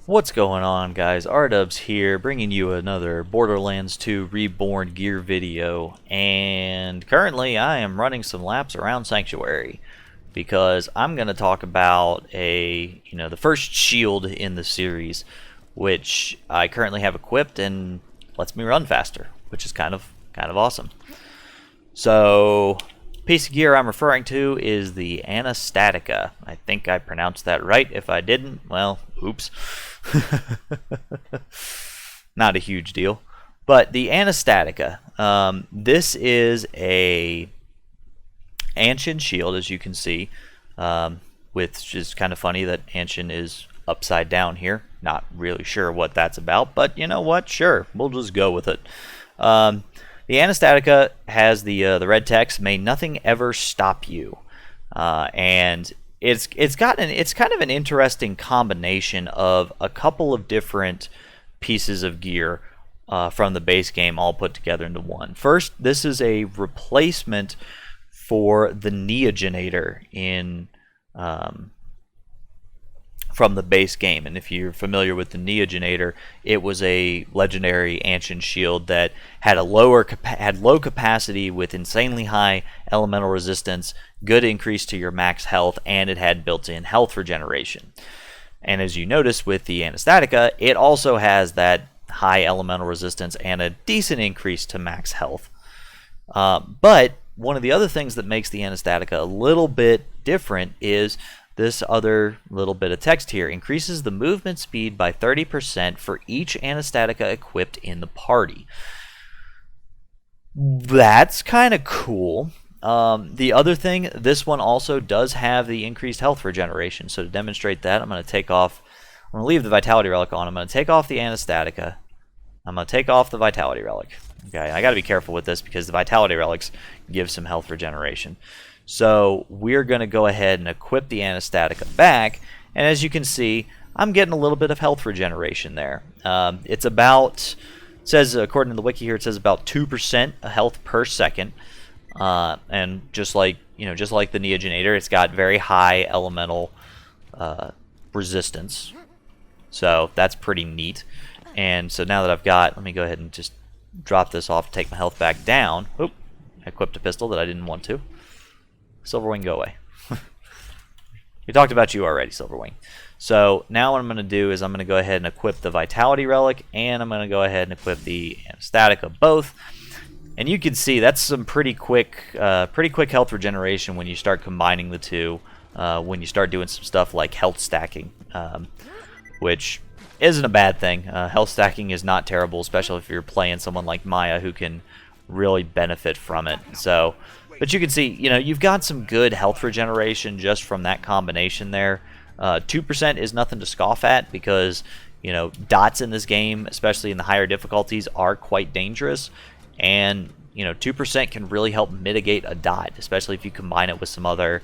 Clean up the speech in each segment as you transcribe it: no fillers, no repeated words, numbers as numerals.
What's going on, guys? R-Dubs here, bringing you another Borderlands 2 Reborn gear video, and currently I am running some laps around Sanctuary because I'm going to talk about the first shield in the series, which I currently have equipped and lets me run faster, which is kind of awesome. So, piece of gear I'm referring to is the Anastatica. I think I pronounced that right. If I didn't, well, oops. Not a huge deal. But the Anastatica, this is a Ancient shield, as you can see, which is kind of funny that Ancient is upside down here. Not really sure what that's about, but you know what? Sure, we'll just go with it. The Anastatica has the red text, "May nothing ever stop you," and it's kind of an interesting combination of a couple of different pieces of gear from the base game all put together into one. First, this is a replacement for the Neogenator in from the base game, and if you're familiar with the Neogenator, it was a legendary ancient shield that had low capacity with insanely high elemental resistance, good increase to your max health, and it had built-in health regeneration. And as you notice with the Anastatica, it also has that high elemental resistance and a decent increase to max health. But one of the other things that makes the Anastatica a little bit different is this other little bit of text here: increases the movement speed by 30% for each Anastatica equipped in the party. That's kind of cool. The other thing, this one also does have the increased health regeneration. So to demonstrate that, I'm going to leave the Vitality Relic on. I'm going to take off the Anastatica. I'm going to take off the Vitality Relic. Okay, I got to be careful with this because the Vitality Relics give some health regeneration. So we're going to go ahead and equip the Anastatica back, and as you can see, I'm getting a little bit of health regeneration there. It's about, it says, according to the wiki here, it says about 2% health per second, and just like the Neogenator, it's got very high elemental resistance. So that's pretty neat. And so now that I've got, let me go ahead and just drop this off, take my health back down. Oop, I equipped a pistol that I didn't want to. Silverwing, go away. We talked about you already, Silverwing. So now what I'm going to do is I'm going to go ahead and equip the Vitality Relic, and I'm going to go ahead and equip the Anastatica both. And you can see that's some pretty quick health regeneration when you start combining the two. When you start doing some stuff like health stacking, which isn't a bad thing. Health stacking is not terrible, especially if you're playing someone like Maya who can really benefit from it. So. But you can see, you've got some good health regeneration just from that combination there. 2% is nothing to scoff at because, dots in this game, especially in the higher difficulties, are quite dangerous. And, 2% can really help mitigate a dot, especially if you combine it with some other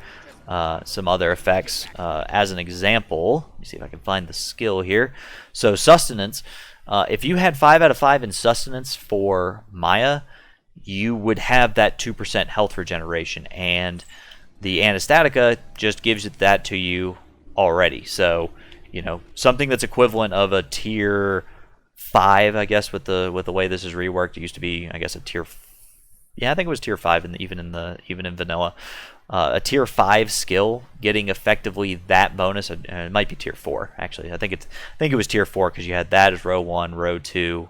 effects. As an example, let me see if I can find the skill here. So Sustenance, if you had 5 out of 5 in Sustenance for Maya, you would have that 2% health regeneration, and the Anastatica just gives that to you already. So, something that's equivalent of a tier 5, I guess, with the way this is reworked. It used to be, I guess, a tier, yeah, I think it was tier 5 even in vanilla. A tier 5 skill getting effectively that bonus. It might be tier 4 actually. I think it was tier 4 because you had that as row 1, row 2.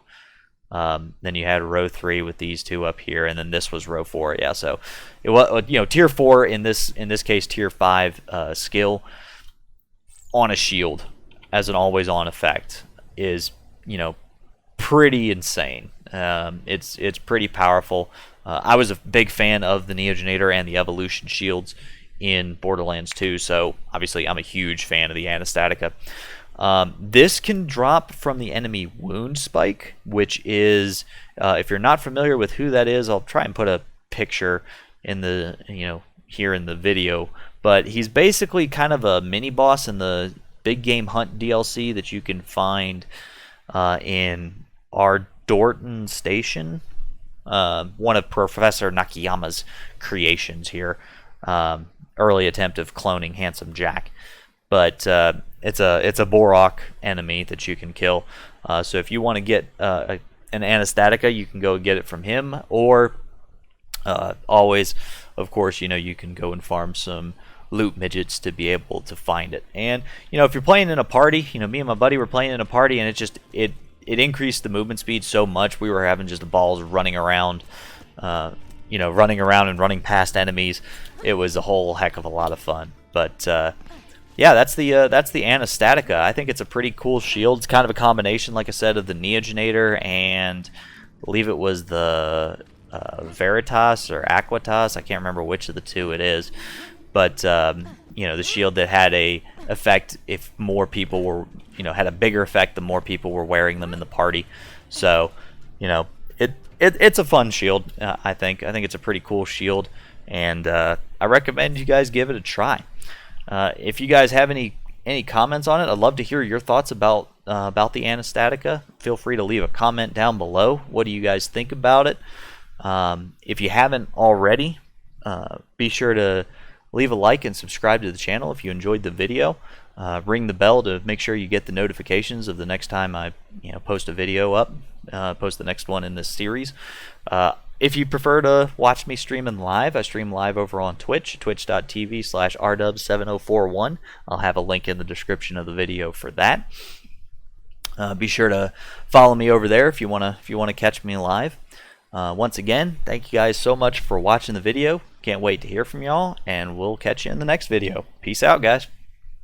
Then you had row 3 with these two up here, and then this was row 4. Yeah, so it was tier 4 in this case, tier 5 skill on a shield as an always-on effect is pretty insane. It's pretty powerful. I was a big fan of the Neogenator and the Evolution shields in Borderlands 2, so obviously I'm a huge fan of the Anastatica. This can drop from the enemy wound spike, which is, if you're not familiar with who that is, I'll try and put a picture in the, here in the video. But he's basically kind of a mini boss in the Big Game Hunt DLC that you can find in our Dorton Station, one of Professor Nakayama's creations here. Early attempt of cloning Handsome Jack. But it's a Borok enemy that you can kill. So if you want to get an Anastatica, you can go get it from him, or always, of course, you can go and farm some loot midgets to be able to find it. And if you're playing in a party, me and my buddy were playing in a party, and it increased the movement speed so much. We were having just balls running around, running around and running past enemies. It was a whole heck of a lot of fun. But yeah, that's the Anastatica. I think it's a pretty cool shield. It's kind of a combination, like I said, of the Neogenator and I believe it was the Veritas or Aquitas. I can't remember which of the two it is. But the shield that had a effect if more people were, had a bigger effect the more people were wearing them in the party. So, it's a fun shield. I think it's a pretty cool shield, and I recommend you guys give it a try. If you guys have any comments on it, I'd love to hear your thoughts about the Anastatica. Feel free to leave a comment down below. What do you guys think about it? If you haven't already, be sure to leave a like and subscribe to the channel if you enjoyed the video. Ring the bell to make sure you get the notifications of the next time I post a video up, post the next one in this series. If you prefer to watch me streaming live, I stream live over on Twitch, twitch.tv/rdub7041. I'll have a link in the description of the video for that. Be sure to follow me over there if you wanna catch me live. Once again, thank you guys so much for watching the video. Can't wait to hear from y'all, and we'll catch you in the next video. Peace out, guys.